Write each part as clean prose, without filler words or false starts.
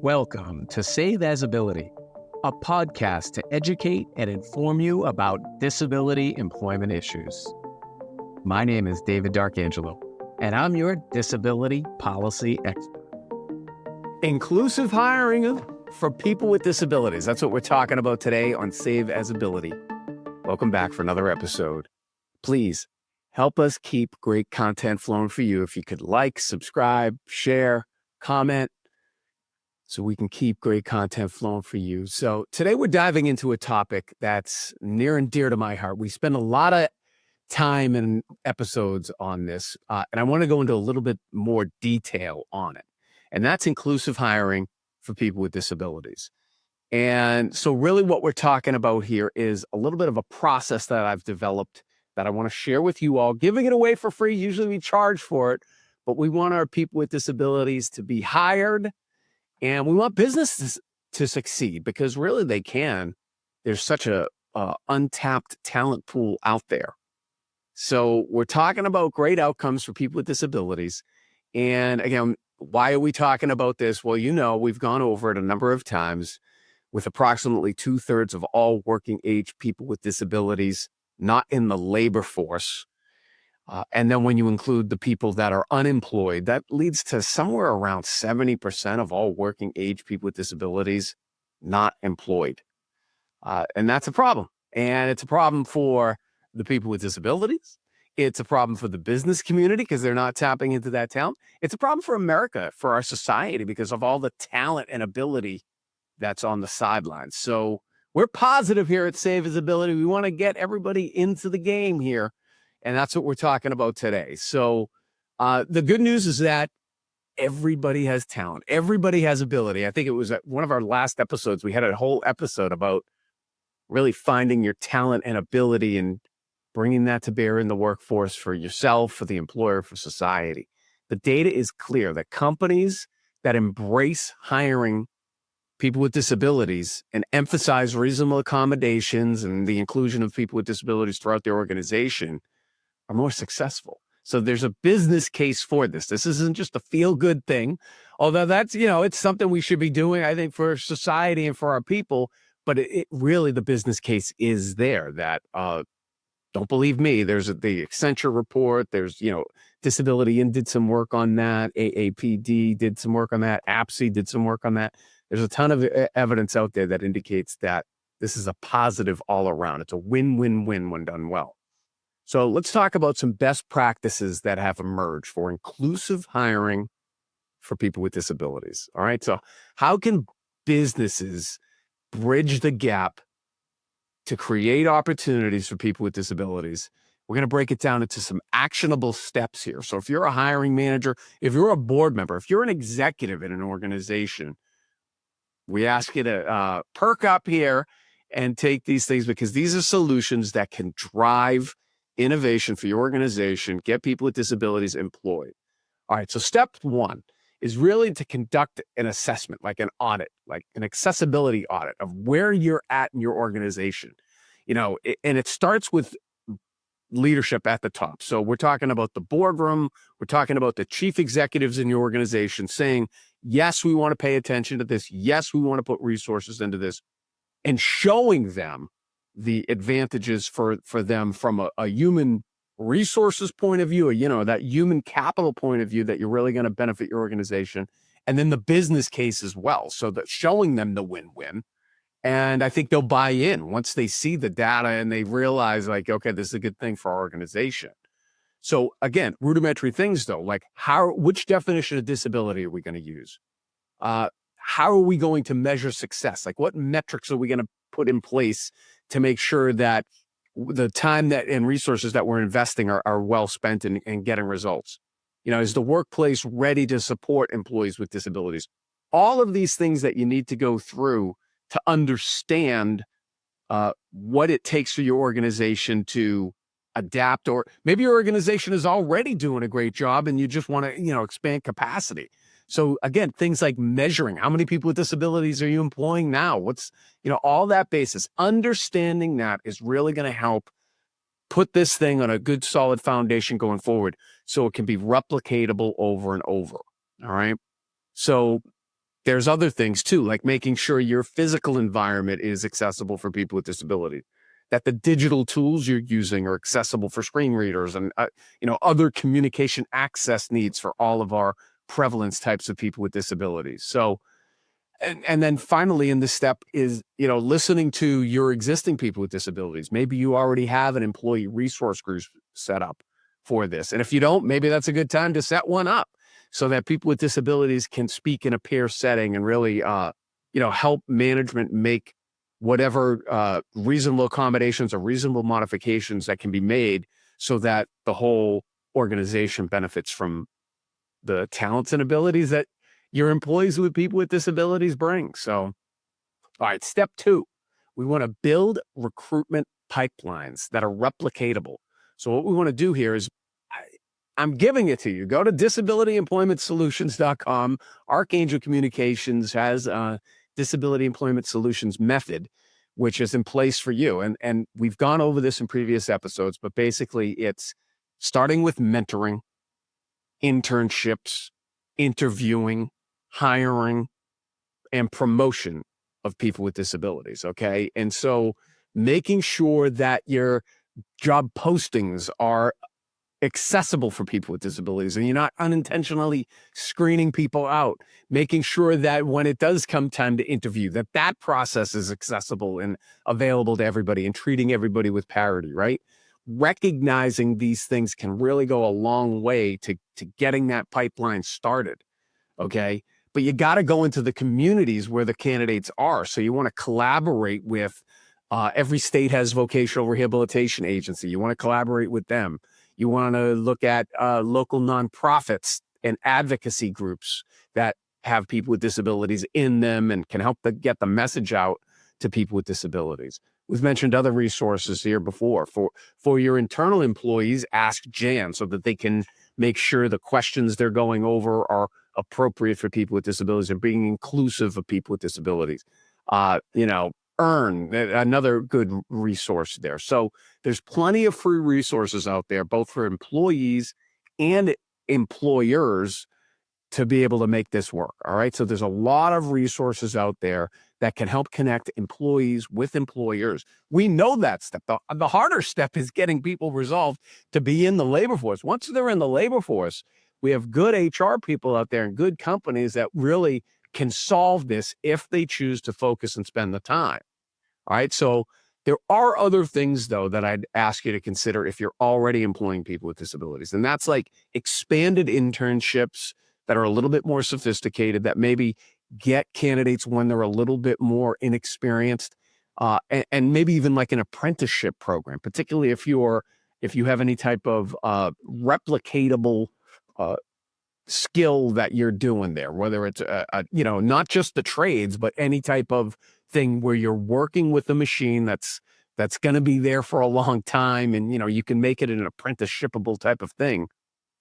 Welcome to Save As Ability, a podcast to educate and inform you about disability employment issues. My name is David Darkangelo, and I'm your disability policy expert. Inclusive hiring for people with disabilities. That's what we're talking about today on Save As Ability. Welcome back for another episode. Please help us keep great content flowing for you. If you could like, subscribe, share, comment, so we can keep great content flowing for you. So today we're diving into a topic that's near and dear to my heart. We spend a lot of time and episodes on this, and I want to go into a little bit more detail on it. And that's inclusive hiring for people with disabilities. And so really what we're talking about here is a little bit of a process that I've developed that I want to share with you all, giving it away for free. Usually we charge for it, but we want our people with disabilities to be hired. And we want businesses to succeed because really they can. There's such a untapped talent pool out there. So we're talking about great outcomes for people with disabilities. And again, why are we talking about this? Well, we've gone over it a number of times with approximately 2/3 of all working age people with disabilities not in the labor force. And then when you include the people that are unemployed, that leads to somewhere around 70% of all working age people with disabilities not employed. And that's a problem. And it's a problem for the people with disabilities. It's a problem for the business community because they're not tapping into that talent. It's a problem for America, for our society, because of all the talent and ability that's on the sidelines. So we're positive here at Save As Ability. We want to get everybody into the game here. And that's what we're talking about today. So the good news is that everybody has talent. Everybody has ability. I think it was at one of our last episodes, we had a whole episode about really finding your talent and ability and bringing that to bear in the workforce for yourself, for the employer, for society. The data is clear that companies that embrace hiring people with disabilities and emphasize reasonable accommodations and the inclusion of people with disabilities throughout their organization are more successful. So there's a business case for this. This isn't just a feel-good thing, although that's, it's something we should be doing, I think, for society and for our people. But it really, the business case is there that, don't believe me, there's the Accenture report, there's, Disability Inn did some work on that, AAPD did some work on that, APSI did some work on that. There's a ton of evidence out there that indicates that this is a positive all around. It's a win-win-win when done well. So let's talk about some best practices that have emerged for inclusive hiring for people with disabilities. All right. So how can businesses bridge the gap to create opportunities for people with disabilities? We're going to break it down into some actionable steps here. So if you're a hiring manager, if you're a board member, if you're an executive in an organization, we ask you to perk up here and take these things because these are solutions that can drive innovation for your organization, get people with disabilities employed. All right, so step one is really to conduct an assessment, like an audit, like an accessibility audit of where you're at in your organization. And it starts with leadership at the top. So we're talking about the boardroom, we're talking about the chief executives in your organization saying, yes, we want to pay attention to this. Yes, we want to put resources into this, and showing them the advantages for them from a human resources point of view, that human capital point of view that you're really going to benefit your organization. And then the business case as well. So that showing them the win-win. And I think they'll buy in once they see the data and they realize like, okay, this is a good thing for our organization. So again, rudimentary things though, like which definition of disability are we going to use? How are we going to measure success? Like what metrics are we going to put in place to make sure that the time that and resources that we're investing are well spent in getting results? Is the workplace ready to support employees with disabilities? All of these things that you need to go through to understand what it takes for your organization to adapt, or maybe your organization is already doing a great job and you just want to, expand capacity. So again, things like measuring how many people with disabilities are you employing now? What's, all that basis, understanding that is really going to help put this thing on a good, solid foundation going forward so it can be replicatable over and over. All right. So there's other things too, like making sure your physical environment is accessible for people with disabilities, that the digital tools you're using are accessible for screen readers and, other communication access needs for all of our prevalence types of people with disabilities. So, and then finally in this step is, listening to your existing people with disabilities. Maybe you already have an employee resource group set up for this. And if you don't, maybe that's a good time to set one up so that people with disabilities can speak in a peer setting and really, help management make whatever reasonable accommodations or reasonable modifications that can be made so that the whole organization benefits from the talents and abilities that your employees with people with disabilities bring. So, all right, step 2, we want to build recruitment pipelines that are replicatable. So what we want to do here is I'm giving it to you. Go to disabilityemploymentsolutions.com. Archangel Communications has a disability employment solutions method, which is in place for you. And we've gone over this in previous episodes, but basically it's starting with mentoring, internships, interviewing, hiring, and promotion of people with disabilities. Okay. And so making sure that your job postings are accessible for people with disabilities and you're not unintentionally screening people out, making sure that when it does come time to interview, that process is accessible and available to everybody and treating everybody with parity, right? Recognizing these things can really go a long way to getting that pipeline started. Okay. But you got to go into the communities where the candidates are. So you want to collaborate with every state has vocational rehabilitation agency. You want to collaborate with them. You want to look at local nonprofits and advocacy groups that have people with disabilities in them and can help get the message out to people with disabilities. We've mentioned other resources here before. For your internal employees, ask Jan so that they can make sure the questions they're going over are appropriate for people with disabilities and being inclusive of people with disabilities. Earn, another good resource there. So there's plenty of free resources out there, both for employees and employers to be able to make this work. All right. So there's a lot of resources out there that can help connect employees with employers. We know that step. The harder step is getting people resolved to be in the labor force. Once they're in the labor force, we have good HR people out there and good companies that really can solve this if they choose to focus and spend the time. All right. So there are other things, though, that I'd ask you to consider if you're already employing people with disabilities. And that's like expanded internships that are a little bit more sophisticated, that maybe get candidates when they're a little bit more inexperienced, and maybe even like an apprenticeship program, particularly if you have any type of replicatable skill that you're doing there, whether it's not just the trades, but any type of thing where you're working with a machine that's going to be there for a long time, and you can make it an apprenticeshipable type of thing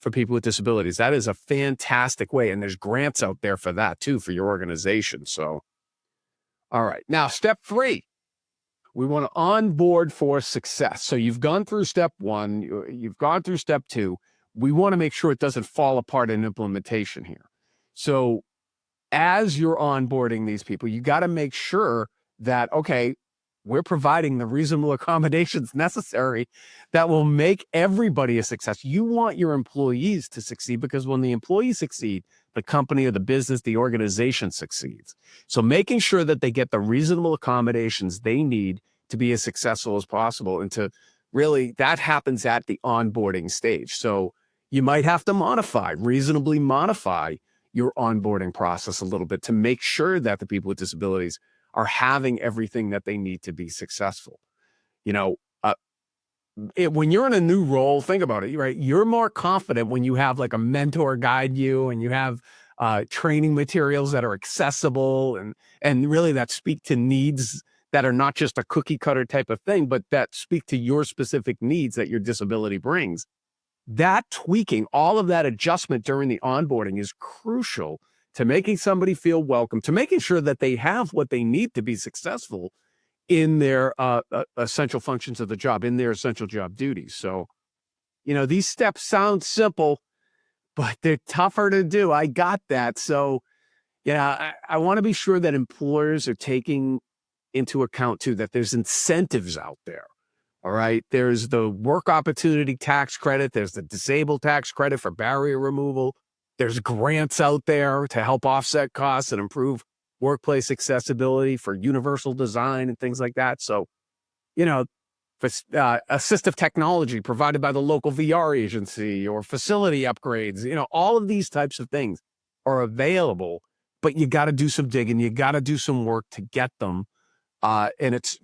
for people with disabilities. That is a fantastic way, and there's grants out there for that too for your organization. So, all right, now step 3. We want to onboard for success. So you've gone through step 1, you've gone through step 2. We want to make sure it doesn't fall apart in implementation here. So as you're onboarding these people, you got to make sure that, okay, we're providing the reasonable accommodations necessary that will make everybody a success. You want your employees to succeed, because when the employees succeed, the company or the business, the organization succeeds. So making sure that they get the reasonable accommodations they need to be as successful as possible, and to really, that happens at the onboarding stage. So you might have to reasonably modify your onboarding process a little bit to make sure that the people with disabilities are having everything that they need to be successful. When you're in a new role, think about it, right? You're more confident when you have like a mentor guide you, and you have training materials that are accessible and really that speak to needs that are not just a cookie cutter type of thing, but that speak to your specific needs that your disability brings. That tweaking, all of that adjustment during the onboarding is crucial to making somebody feel welcome, to making sure that they have what they need to be successful in their essential functions of the job, in their essential job duties. So, these steps sound simple, but they're tougher to do. I got that. So, I want to be sure that employers are taking into account too that there's incentives out there. All right. There's the work opportunity tax credit. There's the disabled tax credit for barrier removal. There's grants out there to help offset costs and improve workplace accessibility for universal design and things like that. So, assistive technology provided by the local VR agency or facility upgrades, all of these types of things are available, but you got to do some digging. You got to do some work to get them. And it's,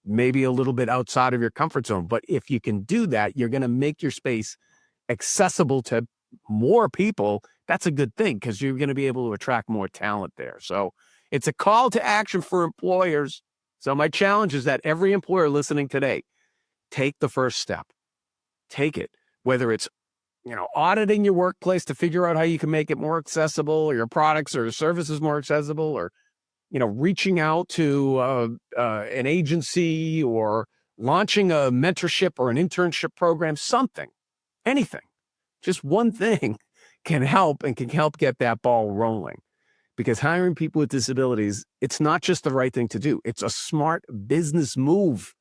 maybe a little bit outside of your comfort zone. But if you can do that, you're going to make your space accessible to more people. That's a good thing because you're going to be able to attract more talent there. So it's a call to action for employers. So my challenge is that every employer listening today, take the first step. Take it, whether it's, auditing your workplace to figure out how you can make it more accessible, or your products or services more accessible, or reaching out to an agency or launching a mentorship or an internship program, something, anything, just one thing can help get that ball rolling. Because hiring people with disabilities, it's not just the right thing to do. It's a smart business move.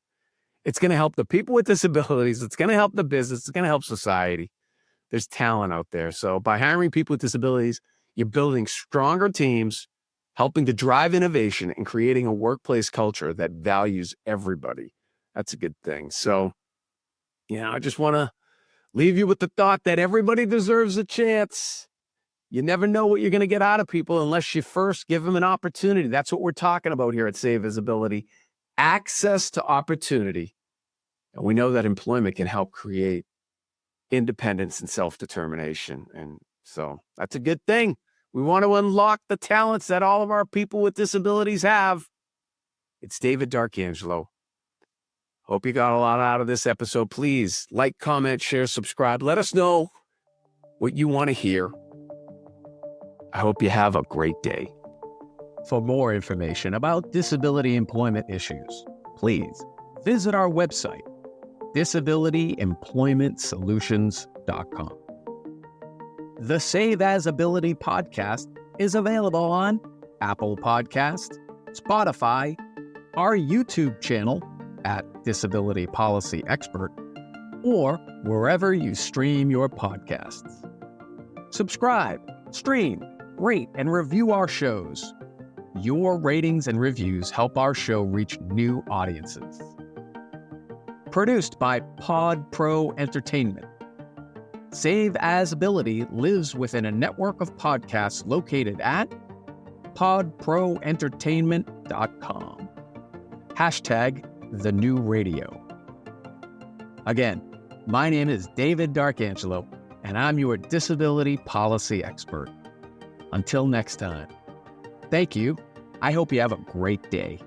It's going to help the people with disabilities. It's going to help the business. It's going to help society. There's talent out there. So by hiring people with disabilities, you're building stronger teams, helping to drive innovation and creating a workplace culture that values everybody. That's a good thing. So, I just want to leave you with the thought that everybody deserves a chance. You never know what you're going to get out of people unless you first give them an opportunity. That's what we're talking about here at Save Visibility. Access to opportunity. And we know that employment can help create independence and self-determination. And so that's a good thing. We want to unlock the talents that all of our people with disabilities have. It's David Darkangelo. Hope you got a lot out of this episode. Please like, comment, share, subscribe. Let us know what you want to hear. I hope you have a great day. For more information about disability employment issues, please visit our website, disabilityemploymentsolutions.com. The Save As Ability podcast is available on Apple Podcasts, Spotify, our YouTube channel at Disability Policy Expert, or wherever you stream your podcasts. Subscribe, stream, rate, and review our shows. Your ratings and reviews help our show reach new audiences. Produced by Pod Pro Entertainment. Save As Ability lives within a network of podcasts located at podproentertainment.com. #TheNewRadio. Again, my name is David Darkangelo, and I'm your disability policy expert. Until next time, thank you. I hope you have a great day.